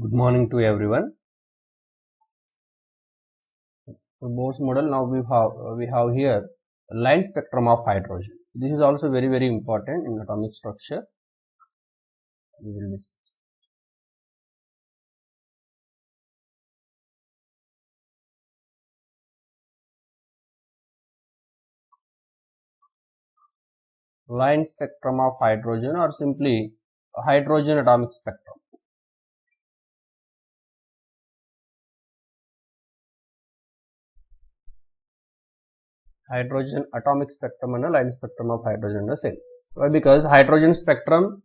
Good morning to everyone. For Bose model, now we have here line spectrum of hydrogen. This is also very important in atomic structure. We will discuss. Line spectrum of hydrogen, or simply hydrogen atomic spectrum. Hydrogen atomic spectrum and a line spectrum of hydrogen are same. Why? Because hydrogen spectrum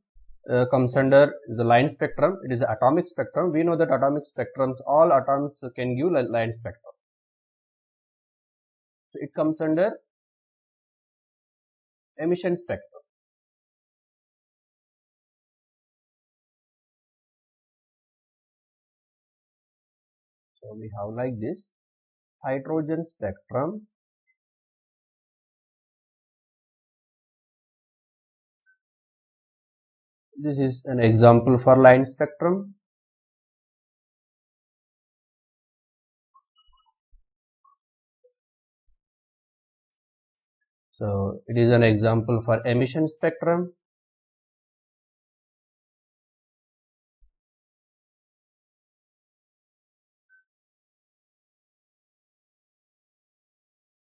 comes under the line spectrum. It is the atomic spectrum. We know that atomic spectrums, all atoms can give line spectrum. So it comes under emission spectrum. So we have like this hydrogen spectrum. This is an example for line spectrum. So it is an example for emission spectrum.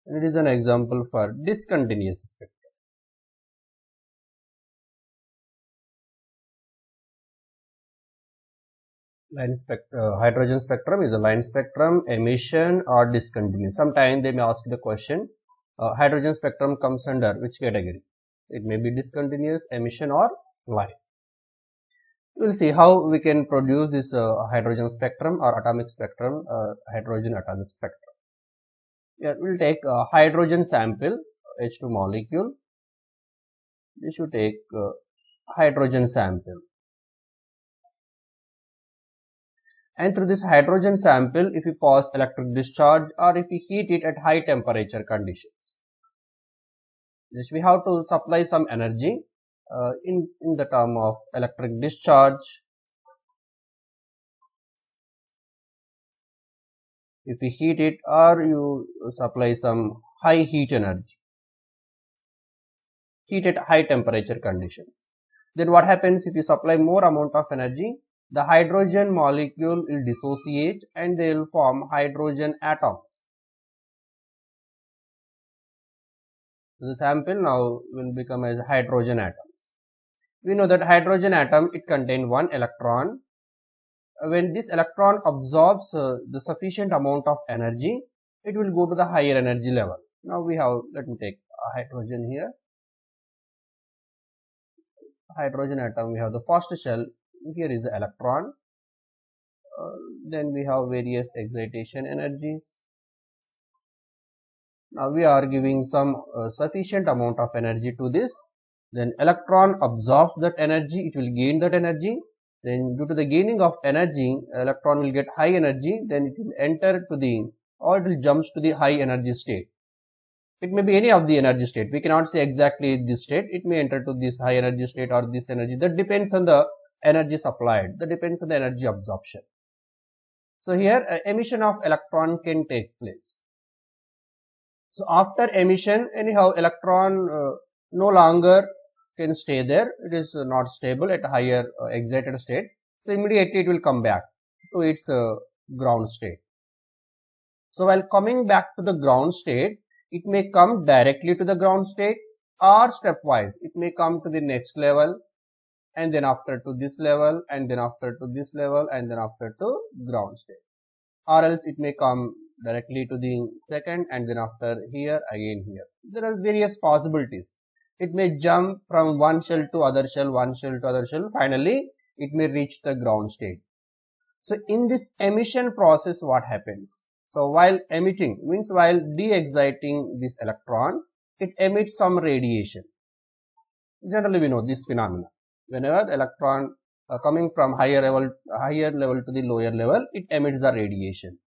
And it is an example for discontinuous spectrum. Hydrogen spectrum is a line spectrum, emission or discontinuous. Sometimes they may ask the question, hydrogen spectrum comes under which category? It may be discontinuous, emission or line. We will see how we can produce this hydrogen spectrum or atomic spectrum, hydrogen atomic spectrum. Yeah, we will take a hydrogen sample, H2 molecule. We should take hydrogen sample. And through this hydrogen sample, if we pass electric discharge or if we heat it at high temperature conditions, just we have to supply some energy in the term of electric discharge. If we heat it or you supply some high heat energy, heat at high temperature conditions, then what happens if you supply more amount of energy? The hydrogen molecule will dissociate and they will form hydrogen atoms. So the sample now will become as hydrogen atoms. We know that hydrogen atom, it contains one electron. When this electron absorbs the sufficient amount of energy, it will go to the higher energy level. Now we have, let me take a hydrogen here. Hydrogen atom, we have the first shell. Here is the electron. Then we have various excitation energies. Now we are giving some sufficient amount of energy to this. Then electron absorbs that energy, it will gain that energy. Then due to the gaining of energy, electron will get high energy, then it will enter to the, or it will jumps to the high energy state. It may be any of the energy state. We cannot say exactly this state. It may enter to this high energy state or this energy. That depends on the energy supplied. That depends on the energy absorption. So here emission of electron can take place. So after emission, anyhow electron no longer can stay there. It is not stable at higher excited state. So immediately it will come back to its ground state. So while coming back to the ground state, it may come directly to the ground state or stepwise. It may come to the next level and then after to this level and then after to this level and then after to ground state. Or else it may come directly to the second and then after here again here. There are various possibilities. It may jump from one shell to other shell, one shell to other shell. Finally, it may reach the ground state. So in this emission process, what happens? So while emitting, means while de-exciting this electron, it emits some radiation. Generally we know this phenomena. Whenever the electron coming from higher level to the lower level, it emits the radiation.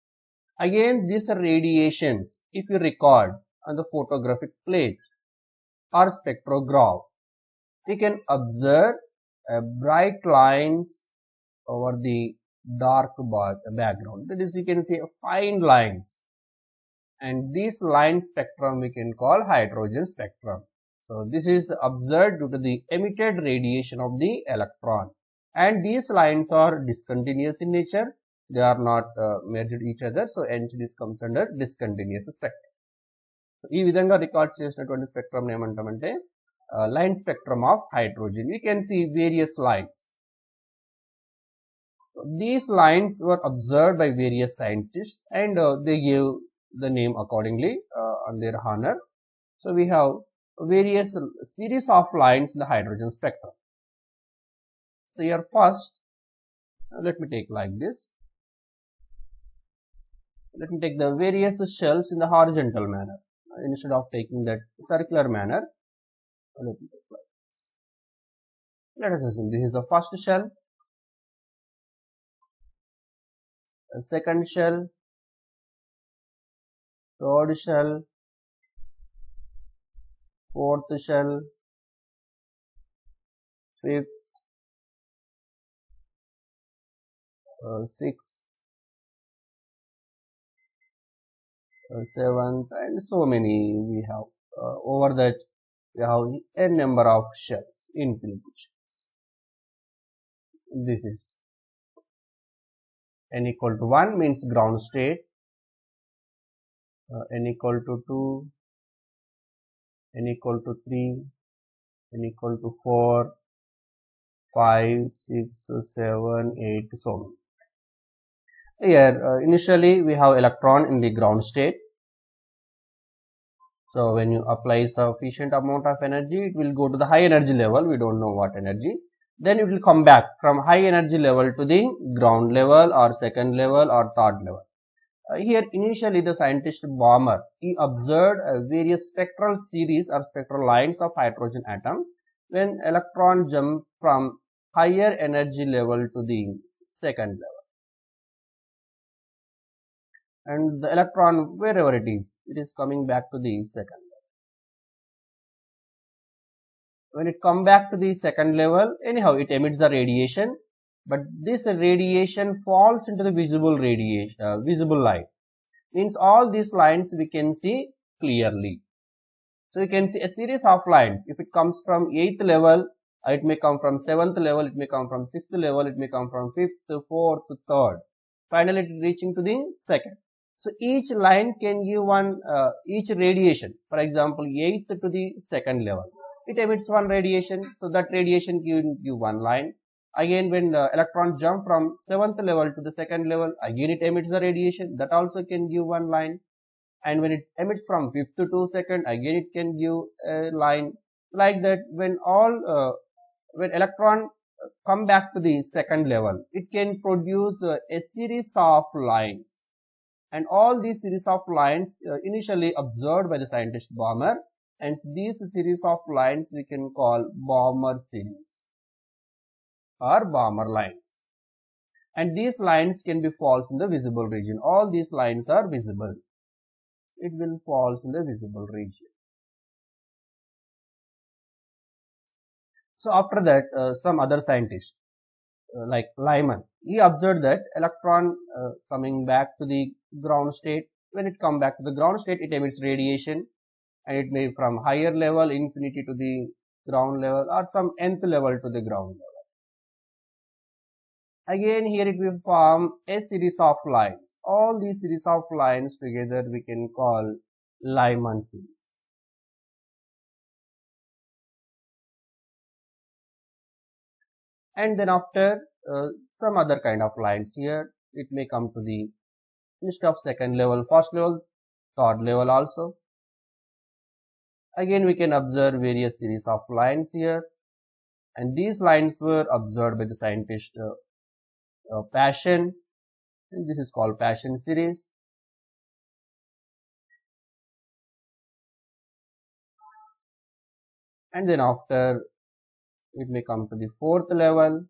Again, these radiations, if you record on the photographic plate or spectrograph, we can observe bright lines over the dark background. That is, you can see fine lines, and this line spectrum we can call hydrogen spectrum. So this is observed due to the emitted radiation of the electron, and these lines are discontinuous in nature. They are not merged each other, so hence this comes under discontinuous spectrum. So ఈ విధంగా record చేసినటువంటి spectrum ఏమంటామంటే line spectrum of hydrogen. We can see various lines. So these lines were observed by various scientists, and they gave the name accordingly on their honor. So we have various series of lines in the hydrogen spectrum. So here first, let me take like this. Let me take the various shells in the horizontal manner instead of taking that circular manner. Let me take like this. Let us assume this is the first shell, the second shell, third shell, fourth shell, fifth, sixth, seventh, and so many we have. Over that we have n number of shells, infinity shells. This is n equal to 1 means ground state, n equal to 2, n equal to 3, n equal to 4, 5, 6, 7, 8, so on. Here initially we have electron in the ground state. So when you apply sufficient amount of energy, it will go to the high energy level. We don't know what energy. Then it will come back from high energy level to the ground level or second level or third level. Here initially the scientist Balmer, he observed various spectral series or spectral lines of hydrogen atoms when electron jump from higher energy level to the second level. And the electron, wherever it is coming back to the second level. When it come back to the second level, anyhow it emits the radiation, but this radiation falls into the visible radiation, visible light. Means all these lines we can see clearly. So you can see a series of lines. If it comes from 8th level, it may come from 7th level, it may come from 6th level, it may come from 5th, 4th, 3rd. Finally it is reaching to the second. So each line can give one, each radiation. For example, 8th to the second level, it emits one radiation. So that radiation give one line. Again, when the electron jump from 7th level to the second level, again it emits the radiation. That also can give one line. And when it emits from 5th to 2nd, again it can give a line. So like that, when when electron come back to the second level, it can produce a series of lines. And all these series of lines initially observed by the scientist Balmer, and these series of lines we can call Balmer series or Balmer lines. And these lines can be falls in the visible region. All these lines are visible. It will falls in the visible region. So after that, some other scientist like Lyman, he observed that electron coming back to the ground state. When it come back to the ground state, it emits radiation, and it may from higher level infinity to the ground level or some nth level to the ground level. Again here it will form a series of lines. All these series of lines together we can call Lyman series. And then after some other kind of lines here, it may come to the instead of second level, first level, third level also. Again we can observe various series of lines here, and these lines were observed by the scientist Paschen, and this is called Paschen series. And then after it may come to the fourth level,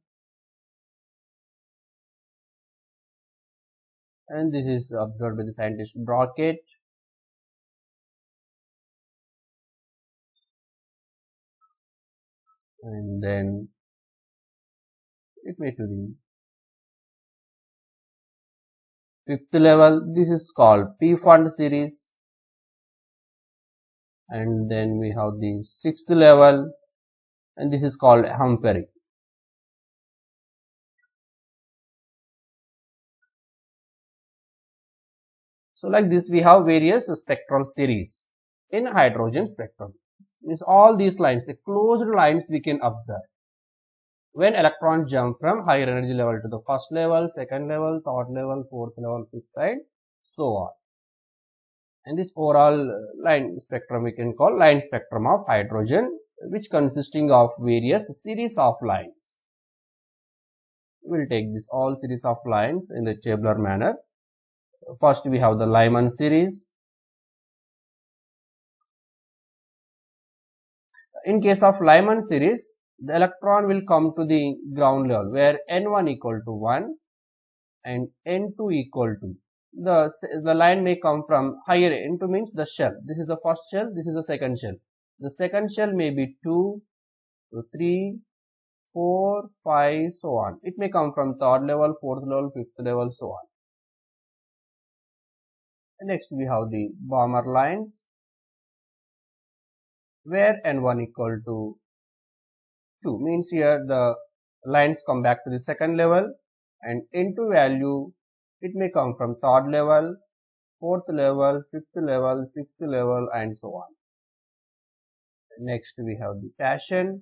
and this is observed by the scientist Brockett. And then it may to the fifth level, this is called P fund series, and then we have the sixth level, and this is called Humphrey. So like this we have various spectral series in hydrogen spectrum. Means all these lines, the closed lines we can observe when electrons jump from higher energy level to the first level, second level, third level, fourth level, fifth, and so on. And this overall line spectrum we can call line spectrum of hydrogen, which consisting of various series of lines. We will take this all series of lines in the tabular manner. First we have the Lyman series. In case of Lyman series, the electron will come to the ground level where N1 equal to 1 and N2 equal to. The line may come from higher. N2 means the shell. This is the first shell, this is the second shell. The second shell may be 2, 3, 4, 5, so on. It may come from third level, fourth level, fifth level, so on. Next we have the Balmer lines where N1 equal to 2, means here the lines come back to the second level, and N2 value it may come from third level, fourth level, fifth level, sixth level, and so on. Next we have the Paschen.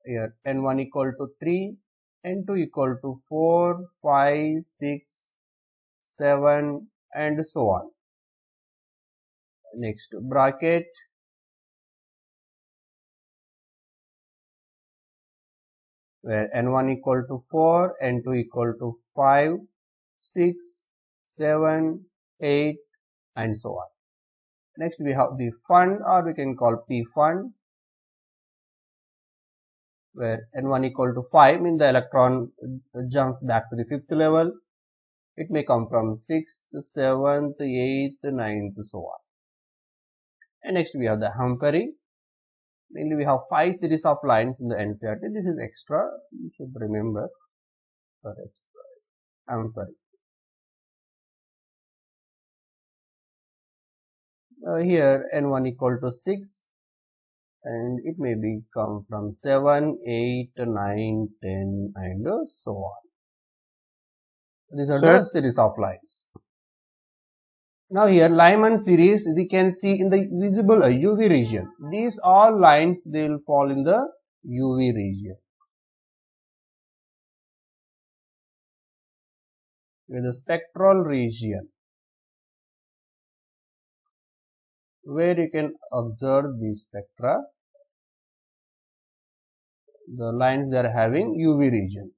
Here N1 equal to 3, N2 equal to 4, 5, 6, 7, and so on. Next bracket, where N1 equal to 4, N2 equal to 5, 6, 7, 8, and so on. Next we have the fund, or we can call P fund, where N1 equal to 5 means the electron jumps back to the fifth level. It may come from 6th, 7th, 8th, 9th, so on. And next we have the Humphrey. Mainly we have 5 series of lines in the NCERT. This is extra, you should remember for extra. Humphrey. Here N1 equal to 6, and it may be come from 7, 8, 9, 10, and so on. These are the series of lines. Now here Lyman series we can see in the visible UV region. These all lines they will fall in the UV region. In the spectral region where you can observe these spectra, the lines they are having UV region.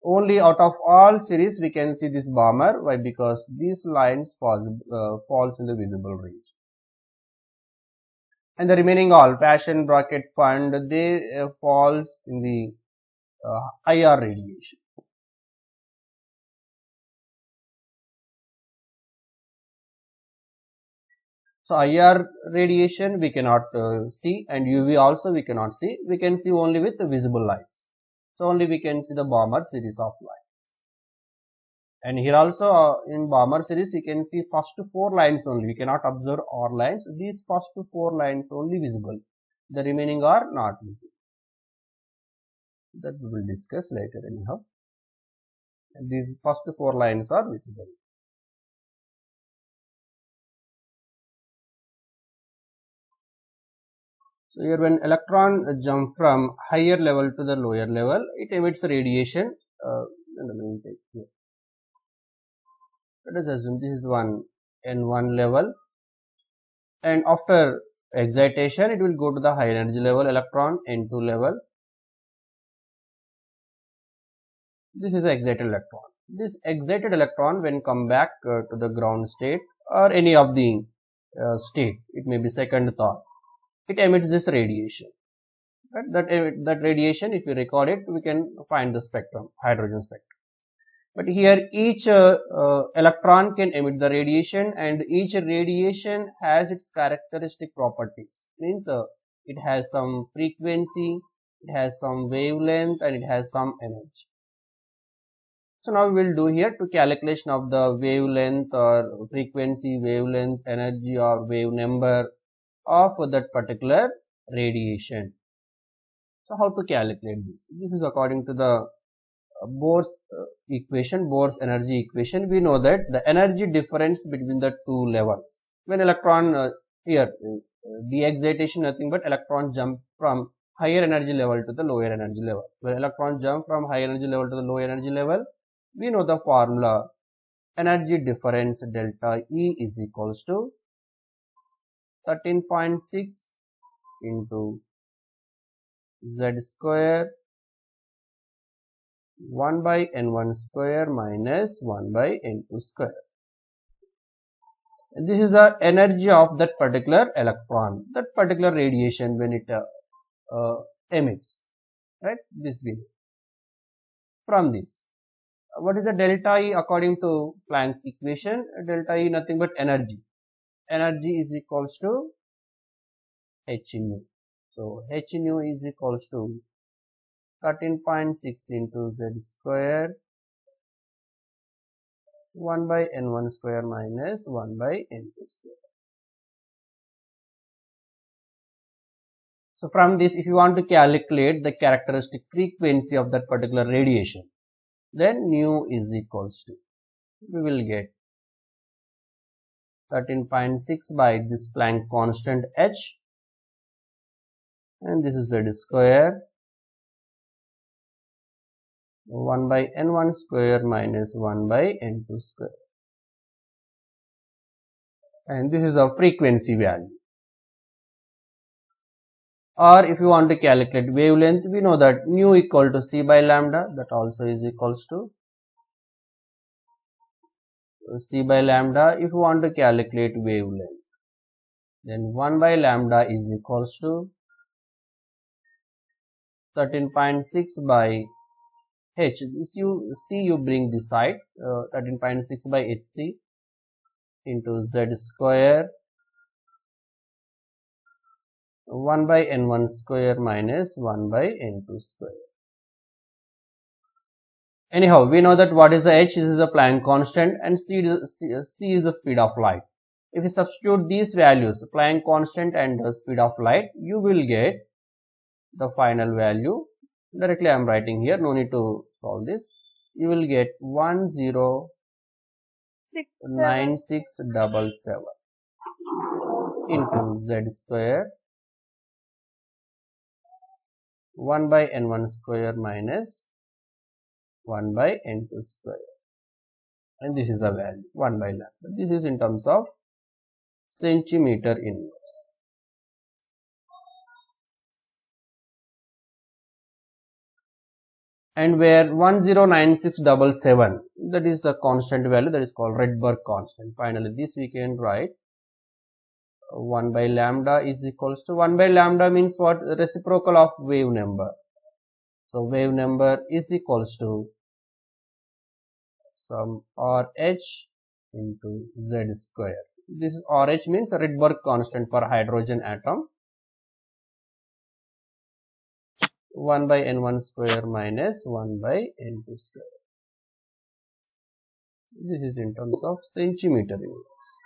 Only out of all series we can see this Balmer. Why? Because these lines falls in the visible region. And the remaining all Paschen, bracket, fund, they falls in the IR radiation. So IR radiation we cannot see, and UV also we cannot see. We can see only with the visible lights. So only we can see the Balmer series of lines. And here also in Balmer series you can see first 4 lines only. We cannot observe all lines. These first 4 lines only visible. The remaining are not visible. That we will discuss later anyhow. And these first 4 lines are visible. So here when electron jump from higher level to the lower level, it emits radiation. Let us assume this is one N1 level, and after excitation it will go to the higher energy level electron N2 level. This is the excited electron. This excited electron when come back to the ground state or any of the state, it may be second, third, it emits this radiation. Right? That radiation, if we record it, we can find the spectrum, hydrogen spectrum. But here each electron can emit the radiation, and each radiation has its characteristic properties. Means it has some frequency, it has some wavelength, and it has some energy. So now we will do here to calculation of the wavelength or frequency, wavelength, energy or wave number of that particular radiation. So how to calculate this? This is according to the Bohr's equation, Bohr's energy equation. We know that the energy difference between the two levels. When electron here the excitation nothing but electron jump from higher energy level to the lower energy level. When electron jump from higher energy level to the lower energy level, we know the formula. Energy difference delta E is equals to 13.6 into Z square 1 by N1 square minus 1 by N2 square. This is the energy of that particular electron, that particular radiation when it emits, right? This will. From this, what is the delta E according to Planck's equation? Delta E nothing but energy. Energy is equals to h nu. So h nu is equals to 13.6 into Z square 1 by N1 square minus 1 by N2 square. So from this, if you want to calculate the characteristic frequency of that particular radiation, then nu is equals to, we will get 13.6 by this Planck constant h, and this is Z square 1 by N1 square minus 1 by N2 square, and this is a frequency value. Or if you want to calculate wavelength, we know that nu equal to c by lambda, that also is equals to c by lambda. If you want to calculate wavelength, then 1 by lambda is equals to 13.6 by h. This you bring this side, 13.6 by hc into Z square 1 by N1 square minus 1 by N2 square. Anyhow, we know that what is the h? This is a Planck constant, and c is the speed of light. If you substitute these values, Planck constant and the speed of light, you will get the final value. Directly I am writing here, no need to solve this. You will get 109677 into Z square 1 by N1 square minus 1 by N2 square, and this is a value 1 by lambda. This is in terms of centimeter inverse. And where 109677, that is the constant value, that is called Rydberg constant. Finally, this we can write 1 by lambda is equals to 1 by lambda means what? Reciprocal of wave number. So wave number is equals to some RH into Z square. This is RH means Rydberg constant for hydrogen atom. 1 by N1 square minus 1 by N2 square. This is in terms of centimeter inverse.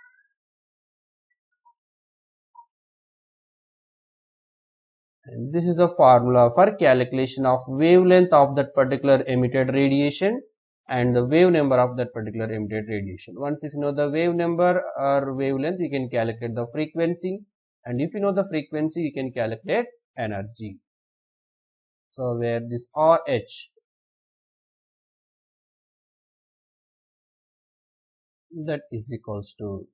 And this is the formula for calculation of wavelength of that particular emitted radiation and the wave number of that particular emitted radiation. Once if you know the wave number or wavelength, you can calculate the frequency, and if you know the frequency, you can calculate energy. So where this RH, that is equals to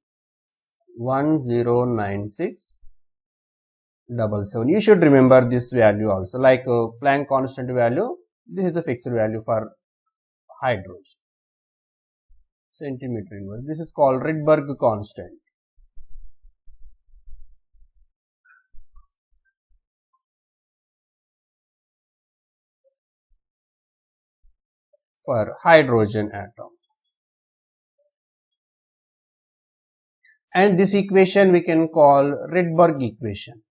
109677. You should remember this value also, like Planck constant value. This is the fixed value for hydrogen, centimeter inverse. This is called Rydberg constant. For hydrogen atom. And this equation we can call Rydberg equation.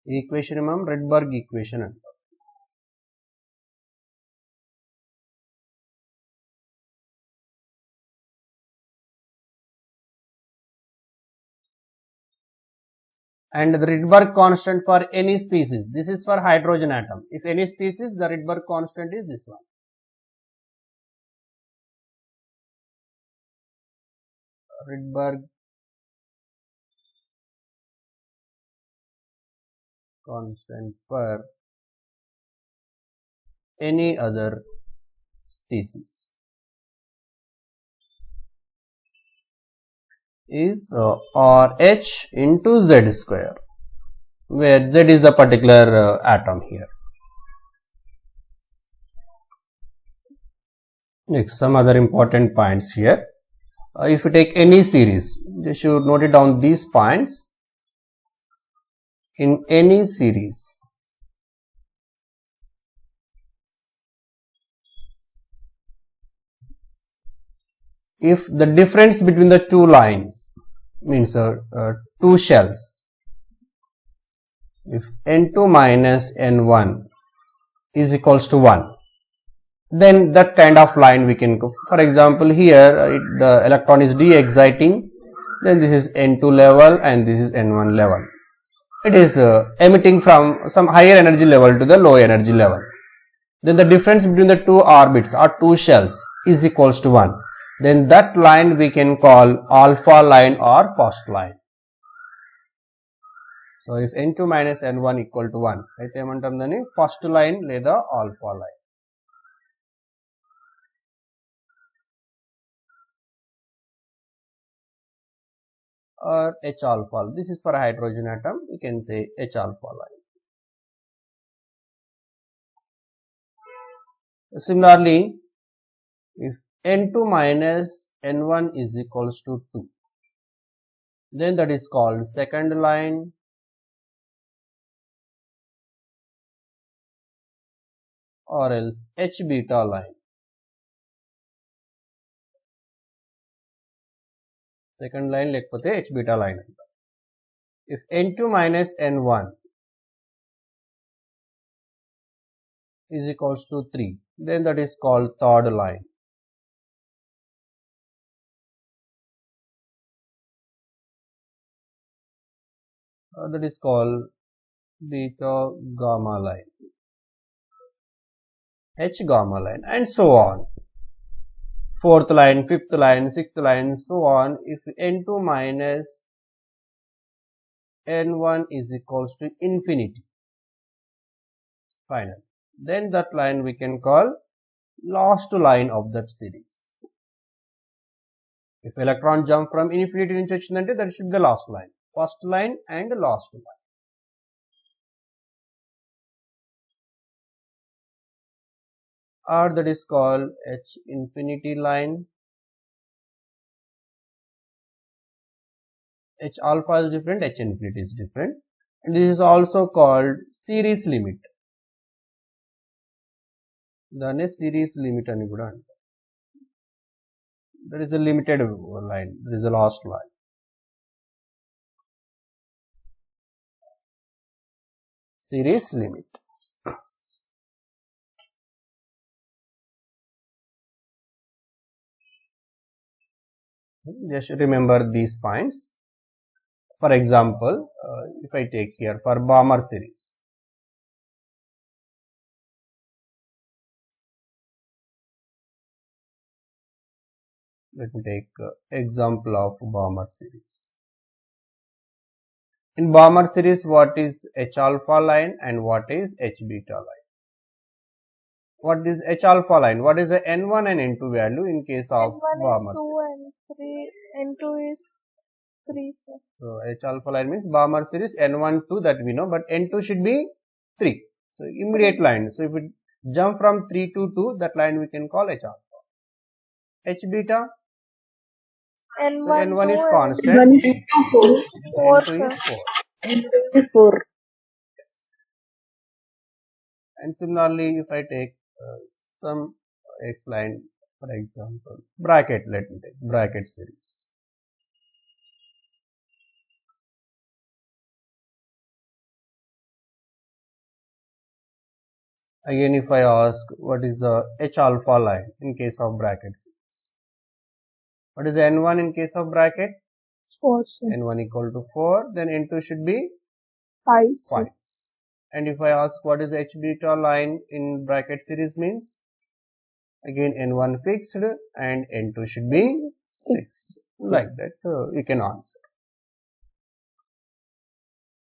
Equation Rydberg equation. and the Rydberg constant for any species. This is for hydrogen atom. If any species, the Rydberg constant is this one. Rydberg constant for any other species is RH into Z square, where Z is the particular atom here. Next, some other important points here. If you take any series, you should note it down these points. In any series, if the difference between the two lines means two shells, if N2 minus N1 is equals to 1, then that kind of line we can go. For example, here the electron is de-exciting, then this is N2 level and this is N1 level. It is emitting from some higher energy level to the low energy level. Then the difference between the two orbits or two shells is equals to 1. Then that line we can call alpha line or first line. So if N2 minus N1 equal to 1, అయితే ఏమంటాం దాన్ని first line లేదా alpha line. Or H alpha. This is for a hydrogen atom. We can say H alpha line. Similarly, if N2 minus N1 is equals to 2, then that is called second line or else H beta line. Second line lekapothe H beta line. If N2 minus N1 is equals to 3, then that is called third line. That is called beta gamma line, H gamma line, and so on. Fourth line, fifth line, sixth line, so on. If N2 minus N1 is equals to infinity, final, then that line we can call last line of that series. If electron jump from infinity నుంచి వచ్చిందంటే that should be the last line, first line and last line. Or that is called H infinity line. H alpha is different, H infinity is different, and this is also called series limit. దాన్ని series limit అని కూడా అంటారు. There is a limited line, there is a last line. Series limit. Just remember these points. For example, if I take here for Balmer series, let me take example of Balmer series. In Balmer series, what is H alpha line and what is H beta line? What is H alpha line? What is the N1 and N2 value in case of Balmer series? N1 is 2 and 3, N2 is 3, sir. So H alpha line means Balmer series N1 2 that we know, but N2 should be 3. So immediate line. So if we jump from 3 to 2, that line we can call H alpha. H beta. N1, So N1 is 2 constant. N1 is 4. N2 sir. is 4. N2 is 4. And similarly, if I take some X line, for example, bracket, let me take bracket series. Again, if I ask what is the H alpha line in case of bracket series, what is N1 in case of bracket? 4, sir. N1 equal to 4, then N2 should be 5, 5. 6. And if I ask what is the H beta line in bracket series means, again N1 fixed and N2 should be 6. Like that you can answer.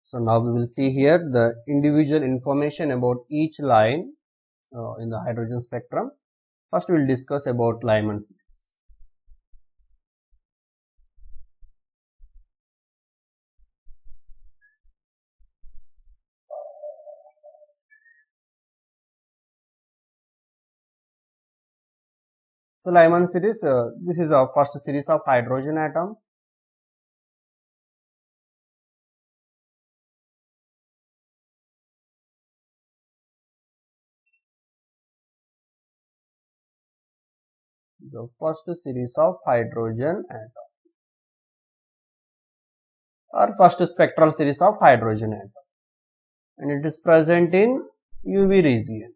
So now we will see here the individual information about each line in the hydrogen spectrum. First we will discuss about Lyman series. So Lyman series, this is our first series of hydrogen atom. The first series of hydrogen atom, or first spectral series of hydrogen atom, and it is present in UV region.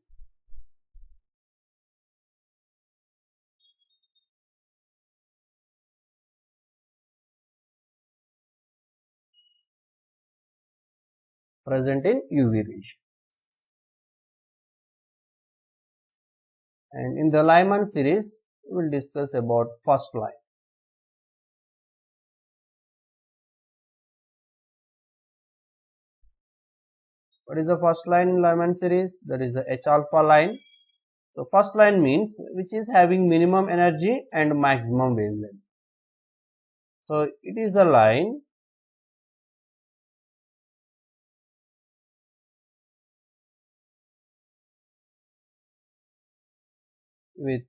Present in UV region. And in the Lyman series, we will discuss about first line. What is the first line in Lyman series? That is the H alpha line. So first line means which is having minimum energy and maximum wavelength. So it is a line with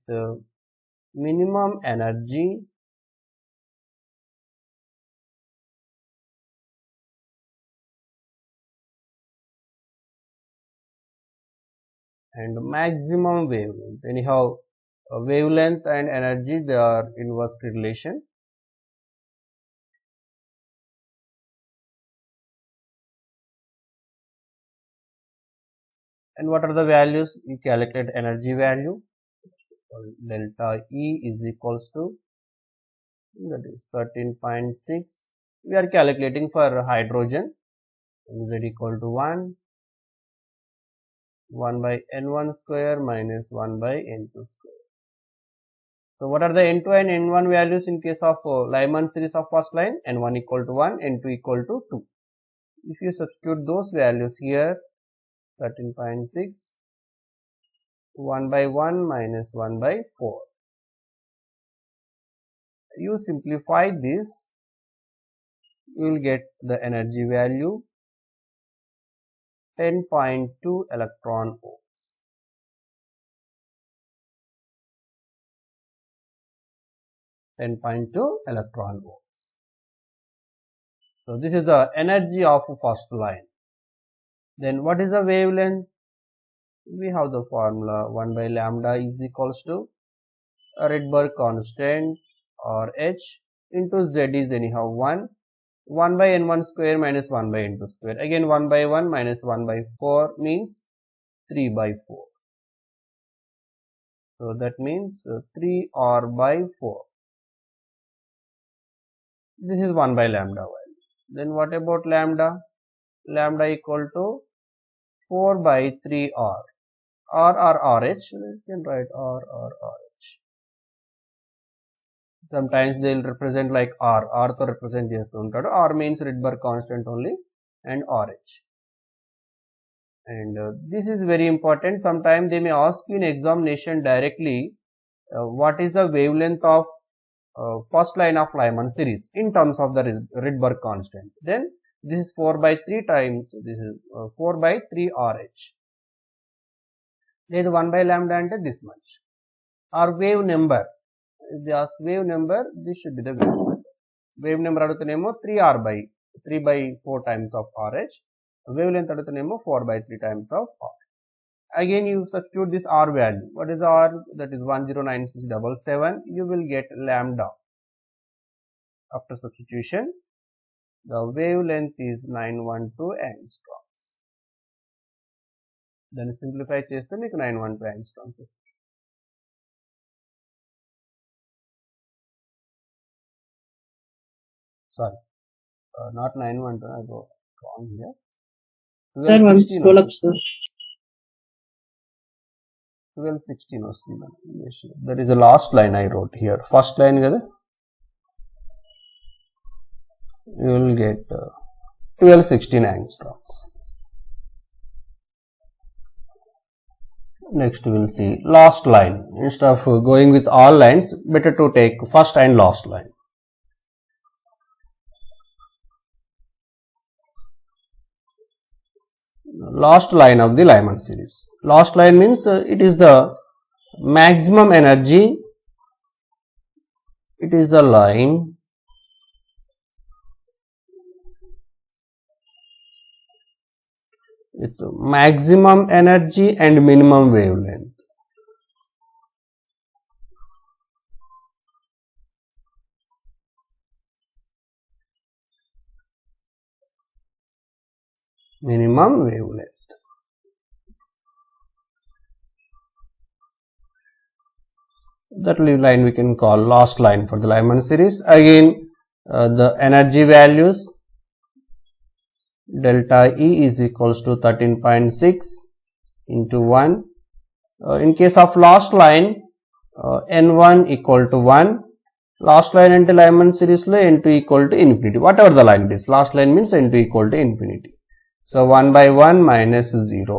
minimum energy and maximum wavelength. Anyhow, wavelength and energy, they are inverse relation. And what are the values? You calculate energy value. Delta E is equals to, that is 13.6. We are calculating for hydrogen. Z equal to 1 by N1 square minus 1 by N2 square. So what are the N2 and N1 values in case of Lyman series of first line? N1 equal to 1, N2 equal to 2. If you substitute those values here, 13.6, 1 by 1 minus 1 by 4. You simplify this, you will get the energy value 10.2 electron volts. 10.2 electron volts. So this is the energy of first line. Then what is the wavelength? We have the formula 1 by lambda is equals to Rydberg constant or H into Z is anyhow 1 by N1 square minus 1 by N2 square. Again 1 by 1 minus 1 by 4 means 3 by 4. So that means 3 R by 4. This is 1 by lambda value. Then what about lambda? Lambda equal to 4 by 3 R. R or RH, you can write R or RH. Sometimes they will represent like R. R to represent చేస్తుంటాడు. R means Rydberg constant only and RH. And this is very important. Sometimes they may ask you in examination directly what is the wavelength of first line of Lyman series in terms of the Rydberg constant. Then this is 4 by 3 times, this is 4 by 3 RH. There is 1 by lambda ante this much. Or wave number. If they ask wave number, this should be the wave number. Wave number adutunemo 3R by 3 by 4 times of RH. Wavelength adutunemo 4 by 3 times of R. Again you substitute this R value. What is R? That is 109677. You will get lambda. After substitution, the wavelength is 912 angstroms. Then simplify cheste meeku 912 angstroms. Sorry, not 912, I go wrong here. Sir, one scroll up, sir. 1216 వస్తుంది మనకి. That is the last line I wrote here. First line కదా, you will get 1216 angstroms. Next we will see last line. Instead of going with all lines, better to take first and last line. Last line of the Lyman series. Last line means it is the maximum energy, it is the line with maximum energy and minimum wavelength. Minimum wavelength. That line we can call last line for the Lyman series. Again, the energy values, delta E is equals to 13.6 into 1. In case of last line, N1 equal to 1. Last line ante Lyman series lo N2 equal to infinity. Whatever the line it is, last line means N2 equal to infinity. So 1 by 1 minus 0.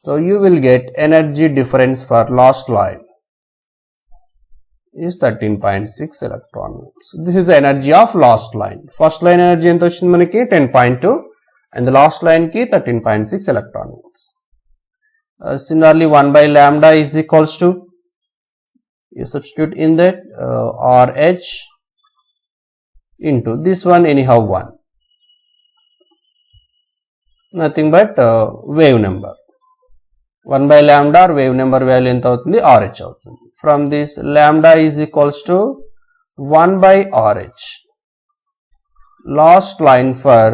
So you will get energy difference for last line is 13.6 electron volts. This is the energy of last line. First line energy enta vachindi manaki 10.2 and the last line ki 13.6 electron volts. Similarly 1 by lambda is equals to, you substitute in that RH into this one anyhow 1, nothing but wave number. 1 by lambda or wave number value enta avutundi, RH avutundi. From this lambda is equals to 1 by RH. Last line for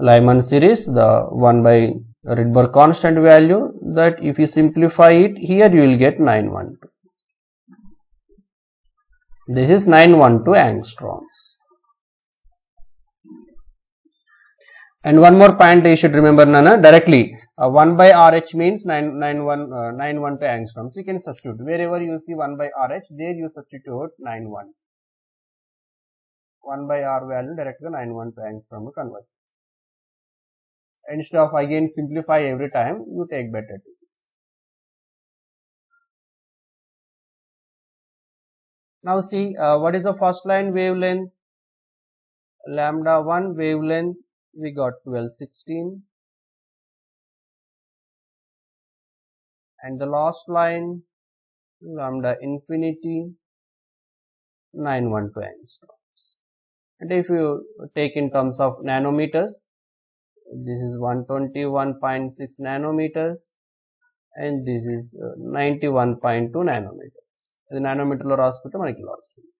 Lyman series, the 1 by Rydberg constant value, that if you simplify it here you will get 912. This is 912 angstroms. And one more point you should remember, Nana, directly 1 by RH means 912 angstroms. You can substitute wherever you see 1 by RH, there you substitute 91. 1 by R value directly 912 angstrom convert. Instead of again simplify every time, you take better tip. Now see what is the first line wavelength? Lambda 1 wavelength we got 1216, and the last line lambda infinity 912 angstroms. And if you take in terms of nanometers, this is 121.6 nanometers and this is 91.2 nanometers. The nanometer lo raskunte manaki ఇలా వస్తుంది.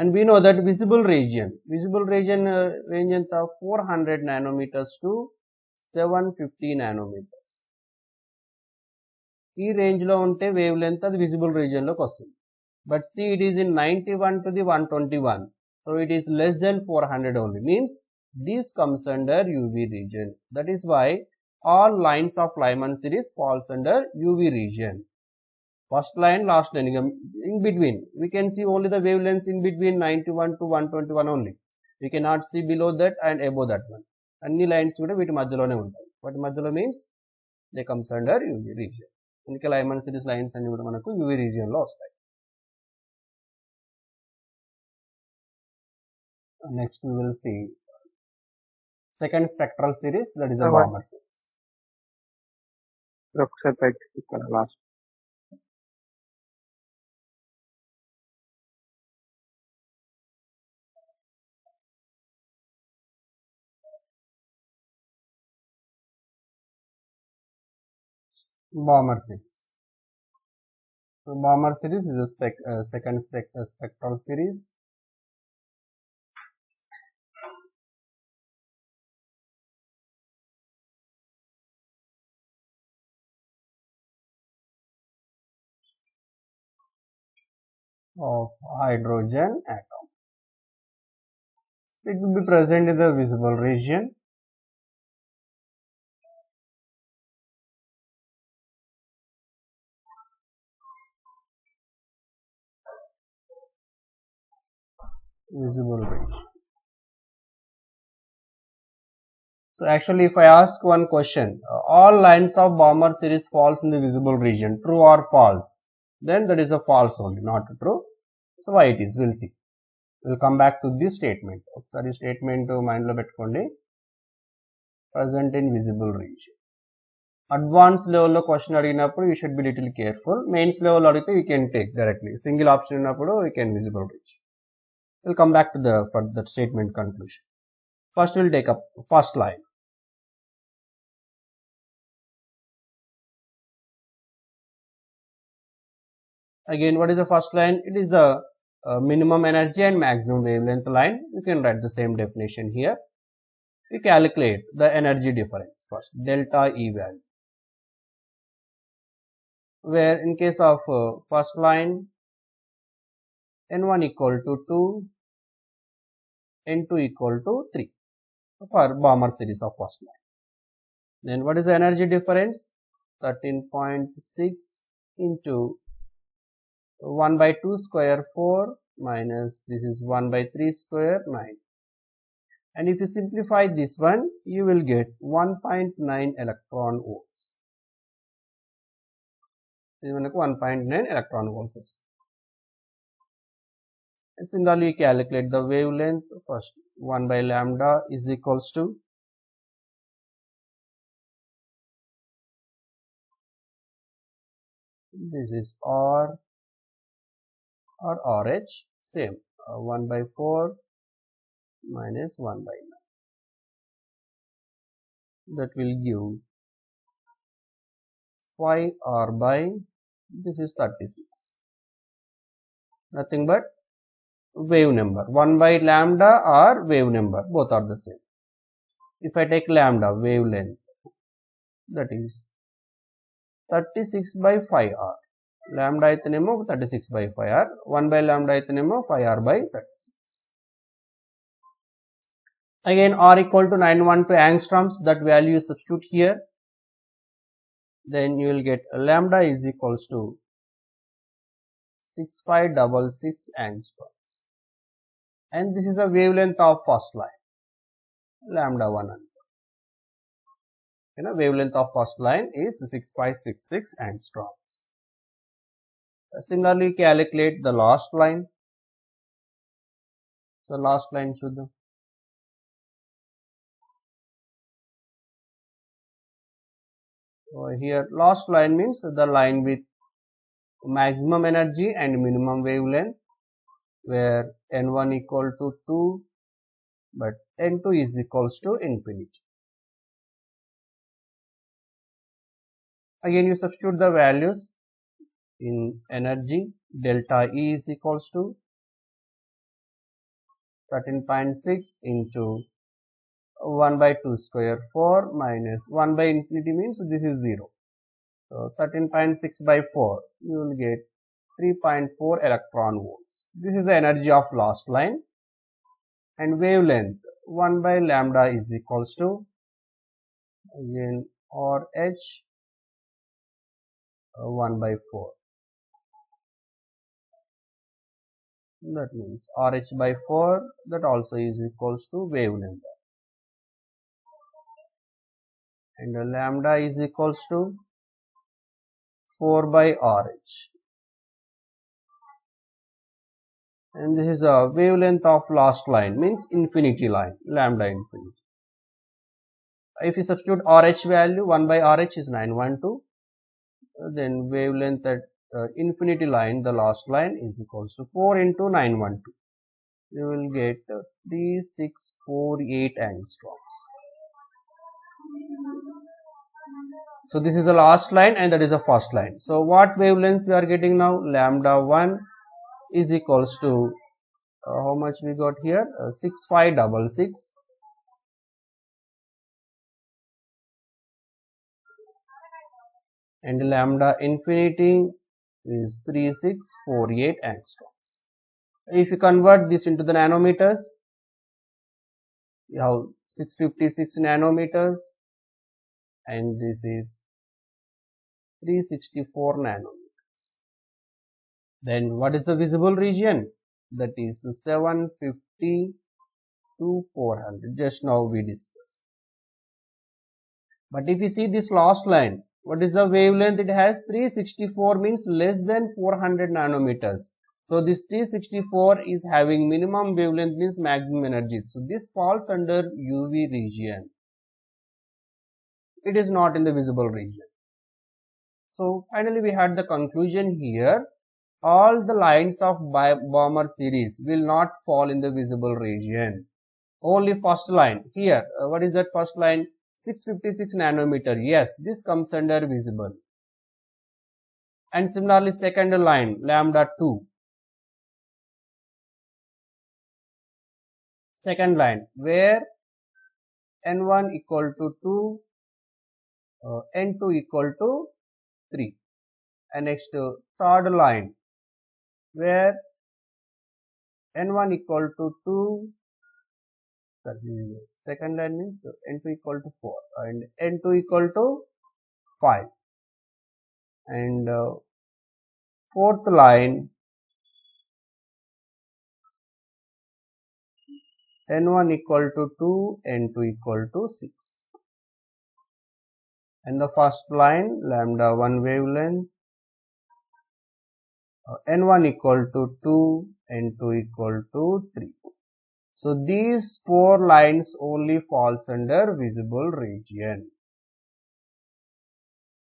And we know that visible region range enta 400 nanometers to 750 nanometers. ఈ range లో ఉంటే wave length అది visible region లోకి వస్తుంది. But see it is in 91 to the 121, so it is less than 400 only, means this comes under UV region. That is why all lines of Lyman series falls under UV region. First line, last line, in between we can see only the wavelengths in between 91 to 121 only. We cannot see below that and above that one. Anni lines kuda వీటి మధ్యలోనే ఉంటాయి. వాటి మధ్యలో means they comes under UV region. అందుకే Lyman series lines అన్ని కూడా మనకు UV region లో వస్తాయి. Next we will see second spectral series, that is the Balmer series. Last. Balmer series. So Balmer series is a second spectral series. Of hydrogen atom. It will be present in the visible region. Visible region. So actually, if I ask one question, all lines of Balmer series falls in the visible region, true or false? Then that is a false only, not true. So why it is? We'll see. We'll come back to this statement. Sorry, statement mind lo pettukondi. Present in visible region. Advanced level lo question adiginappudu you should be little careful. Mains level adigithe we can take directly. Single option unnappudu we can visible region. We'll come back to the for the statement conclusion. First we'll take up first line. Again, what is the first line? It is the minimum energy and maximum wavelength line. You can write the same definition here. We calculate the energy difference first, delta E value. Where in case of first line, N1 equal to 2, N2 equal to 3 for Balmer series of first line. Then what is the energy difference? 13.6 into 1 by 2 square 4 minus this is 1 by 3 square 9. And if you simplify this one, you will get 1.9 electron volts. This is 1.9 electron volts. And similarly, calculate the wavelength first. 1 by lambda is equals to this is R or RH, same 1 by 4 minus 1 by 9. That will give 5 R by this is 36. Nothing but wave number. 1 by lambda or wave number, both are the same. If I take lambda, wavelength, that is 36 by 5R. Lambda అయితేనేమో 36 by 5R. 1 by lambda అయితేనేమో 5R by 36. Again, R equal to 912 angstroms. That value is substitute here. Then you will get lambda is equals to 6566 angstroms. And this is a wavelength of first line, lambda 1. Wavelength of first line is 6566 angstroms. Similarly, calculate the last line. So, last line chuddam. So, here last line means the line with maximum energy and minimum wavelength, where N1 equal to 2, but N2 is equals to infinity. Again, you substitute the values in energy. Delta E is equals to 13.6 into 1 by 2 square 4 minus 1 by infinity means this is 0. So, 13.6 by 4, you will get 3.4 electron volts. This is the energy of last line. And wavelength 1 by lambda is equals to again RH 1 by 4. That means RH by 4, that also is equals to wavelength. And the lambda is equals to 4 by RH. And this is a wavelength of last line, means infinity line, lambda infinity. If you substitute RH value, 1 by RH is 912, then wavelength at infinity line, the last line is equals to 4 into 912. You will get 3648 angstroms. So, this is the last line and that is the first line. So, what wavelengths we are getting now? Lambda 1 is equals to how much we got here? 6566. And lambda infinity is 3648 angstroms. If you convert this into the nanometers, you have 656 nanometers, and this is 364 nanometers. Then what is the visible region? That is 750 to 400. Just now we discussed. But if you see this last line, what is the wavelength? It has 364, means less than 400 nanometers. So this 364 is having minimum wavelength, means maximum energy. So this falls under UV region. It is not in the visible region. So finally we had the conclusion here. All the lines of Balmer series will not fall in the visible region. Only first line here. What is that first line? 656 nanometer. Yes, this comes under visible. And similarly second line, lambda 2. Second line, where N1 equal to 2, N2 equal to 3. And next third line, where N1 equal to 2, second line means N2 equal to 4 and N2 equal to 5. And fourth line, N1 equal to 2, N2 equal to 6. And the first line, lambda 1 wavelength, N1 equal to 2, N2 equal to 3. So these 4 lines only falls under visible region.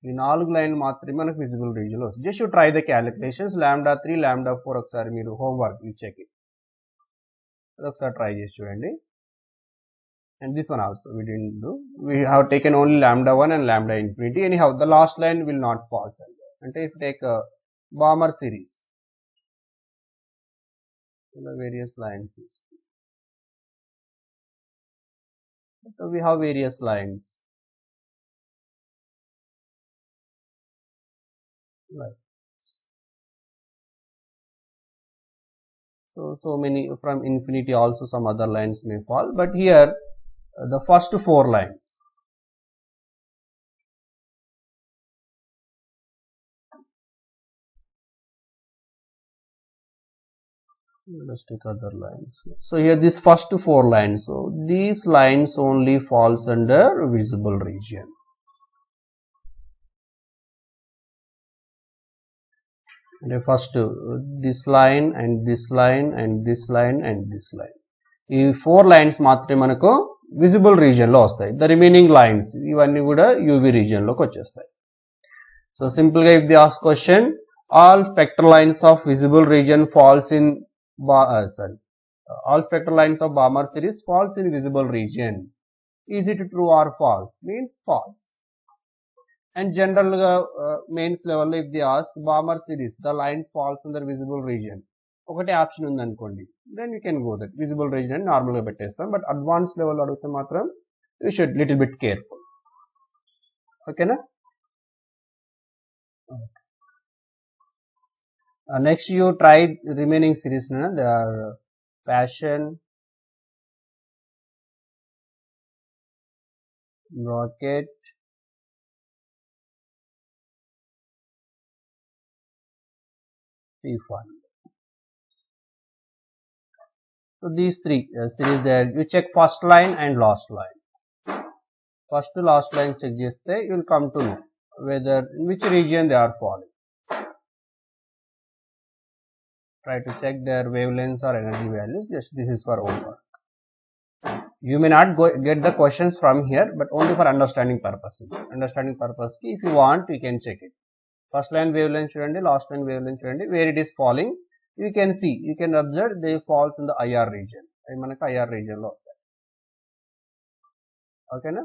ఈ 4 line మాత్రమే మనకు visible region లో వస్తుంది. Just you try the calculations. lambda 3, lambda 4 ఒకసారి మీరు homework you check it. ఒకసారి try చేసి చూడండి. And this one also we didn't do. We have taken only lambda 1 and lambda infinity. Anyhow, the last line will not fall under. And if you take a Balmer series, the various lines. So we have various lines. Right. So many from infinity also some other lines may fall, but here the first 4 lines. Let's take other lines. So here these first 4 lines. So these lines only falls under visible region. Okay, first this line and this line and this line and this line. ఈ 4 lines మాత్రమే మనకు visible region లో వస్తాయి. The remaining lines ఇవన్నీ కూడా UV region లోకి వచ్చేస్తాయి. So simple గా if the ask question, all spectral lines of visible region falls in all spectral lines of Balmer series falls in visible region. Is it true or false? Means false. And general mains level if they ask Balmer series, the lines falls in the visible region. ఒకటే option ఉంది అనుకోండి, then you can go that visible region అని normal గా పెట్టేస్తాం. But advance level అడిగితే మాత్రం you should little bit careful. ఓకేనా? Next you try remaining series. They are Passion, Rocket, P1. So these 3 series there. You check first line and last line. First to last line check cheste you will come to know whether in which region they are falling. Try to check their wavelengths or energy values. Just this is for homework. You may not get the questions from here, but only for understanding purpose. Understanding purpose ki if you want you can check it. First line wavelength chudandi, last line wavelength chudandi, where it is falling you can see, you can observe they falls in the IR region. Avi manaku IR region lo vastayi. Okay na?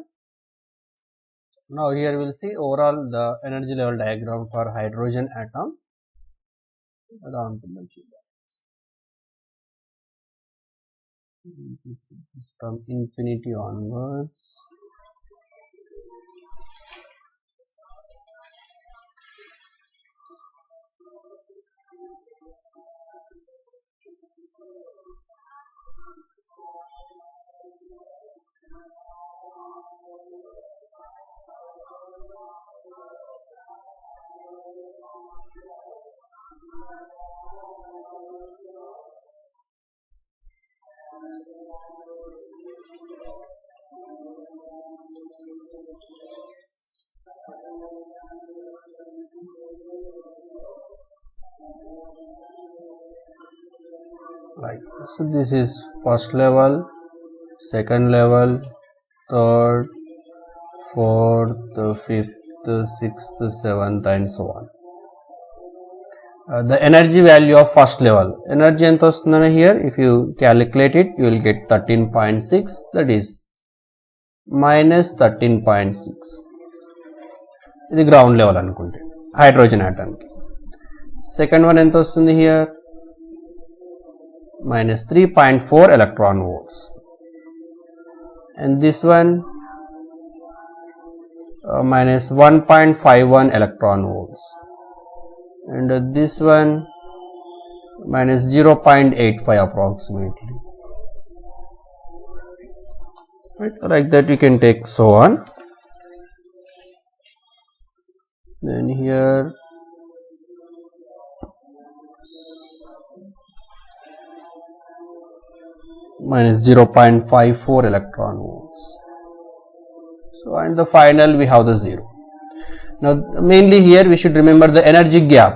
Now here we will see overall the energy level diagram for hydrogen atom. From infinity onwards. Right. So this is first level, second level, third, fourth, fifth, sixth, seventh, and so on. The energy value of first level. Energy enta vastundana here, if you calculate it, you will get 13.6, that is minus 13.6. ఇది ground level అనుకుంటే hydrogen atom కి. Second one ఎంత వస్తుంది here, minus 3.4 electron volts, and this one minus 1.51 electron volts, and this one minus 0.85 approximately. Right, like that we can take so on. Then here minus 0.54 electron volts. So, and the final we have the 0. Now, mainly here we should remember the energy gap,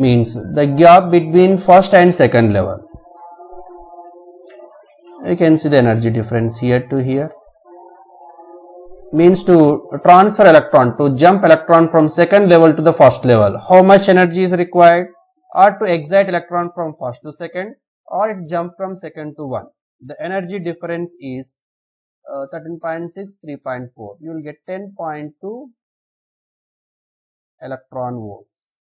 means the gap between first and second level. You can see the energy difference here to here. Means to transfer electron, to jump electron from second level to the first level, how much energy is required, or to excite electron from first to second, or it jump from second to 1. The energy difference is 13.6, 3.4. You will get 10.2 electron volts.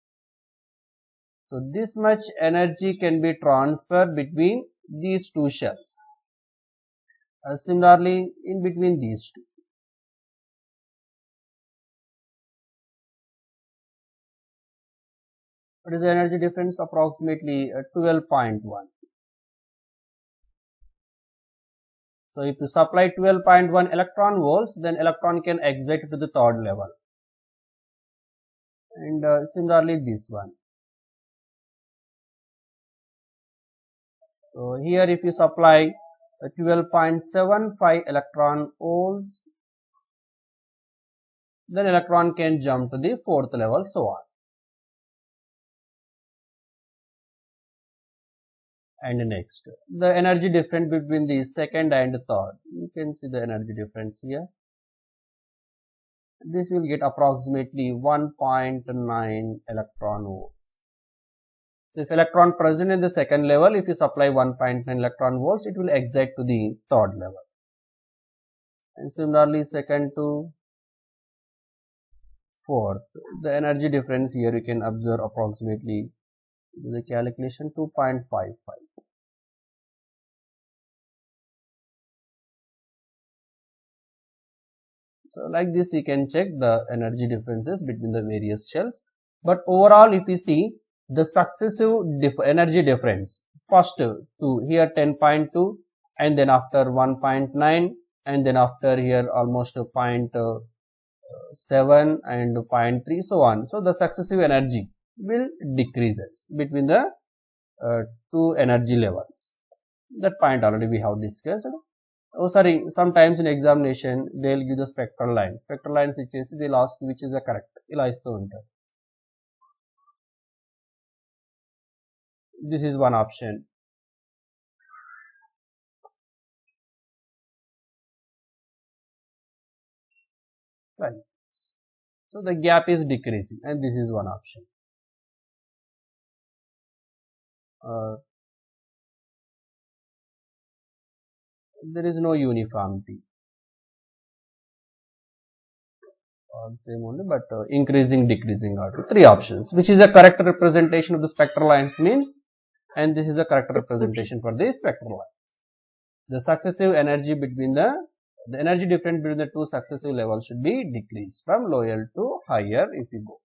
So, this much energy can be transferred between these two shells. Similarly, in between these two. What is the energy difference? Approximately 12.1. So, if you supply 12.1 electron volts, then electron can exit to the third level. And similarly this one. So, here if you supply 12.75 electron volts, then electron can jump to the fourth level, so on. And next, the energy difference between the second and third. You can see the energy difference here. This will get approximately 1.9 electron volts. So, if electron present in the second level, if you supply 1.9 electron volts, it will excite to the third level. And similarly, second to fourth, the energy difference here you can observe approximately, the calculation 2.55. So, like this you can check the energy differences between the various shells. But overall, if you see the successive energy difference, first to here 10.2, and then after 1.9, and then after here almost 0.7 and 0.3, so on. So, the successive energy will decreases between the two energy levels. That point already we have discussed. Oh, sorry, sometimes in examination they will give the spectral lines. Spectral lines ichesi they will ask which is the correct. Ila istu untaru. This is one option. Right. So, the gap is decreasing, and this is one option. There is no uniformity. Same only, but increasing, decreasing are three options. Which is a correct representation of the spectral lines means, and this is the correct representation for the spectral lines. The successive energy between the energy difference between the two successive levels should be decreased from lower to higher if you go.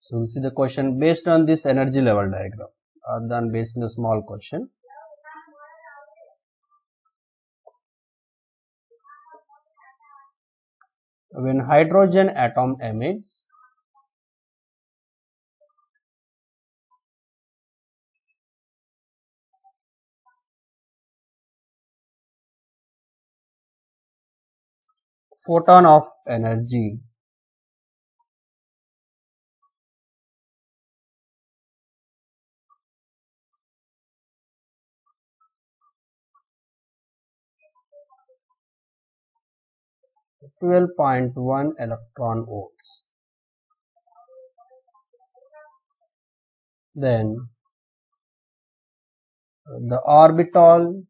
So, we'll see the question based on this energy level diagram, then based on the small question. When hydrogen atom emits, photon of energy 12.1 electron volts. Then the orbital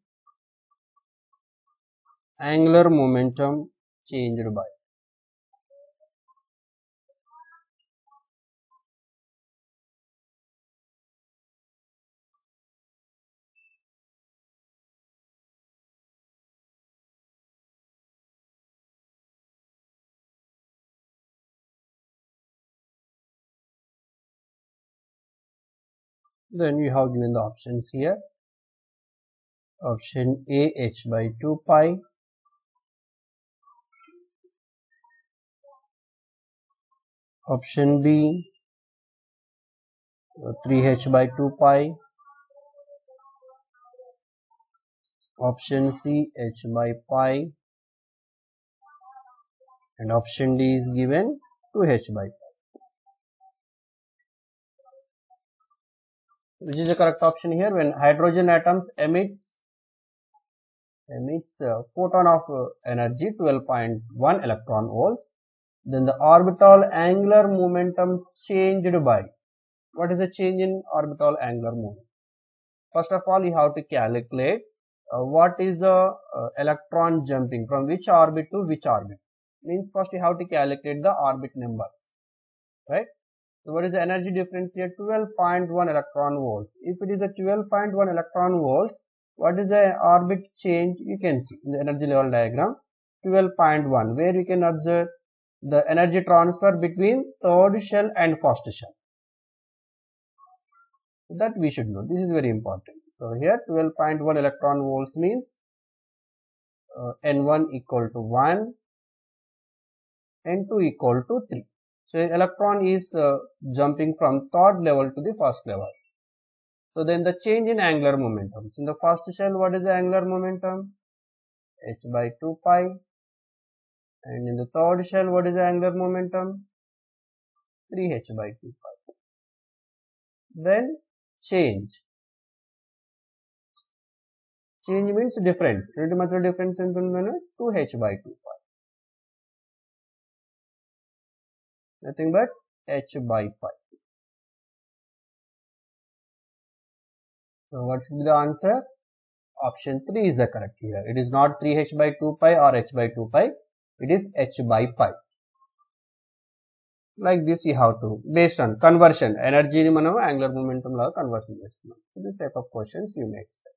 angular momentum changed by. Then you have given the options here. Option A, h by 2 pi. Option B, 3h by 2 pi. Option C, h by pi. And option D is given 2h by pi. Which is the correct option here? When hydrogen atoms emits photon of energy 12.1 electron volts, then the orbital angular momentum changed by. What is the change in orbital angular momentum? First of all, you have to calculate what is the electron jumping from which orbit to which orbit. Means first you have to calculate the orbit number, right? So what is the energy difference here? 12.1 electron volts. If it is a 12.1 electron volts, what is the orbit change? You can see in the energy level diagram 12.1, where you can observe the energy transfer between third shell and first shell. That we should know. This is very important. So here 12.1 electron volts means N1 equal to 1, N2 equal to 3. So electron is jumping from third level to the first level. So then the change in angular momentum. So in the first shell, what is the angular momentum? H by 2 pi. And in the third shell, what is the angular momentum? 3h by 2 pi. Then change. Change means difference. Difference in 2h by 2 pi. Nothing but h by pi. So what should be the answer? Option 3 is the correct here. It is not 3h by 2 pi or h by 2 pi. It is h by pi. Like this you have to, based on conversion, energy ni manam angular momentum laga conversion chestunam. So this type of questions you may expect.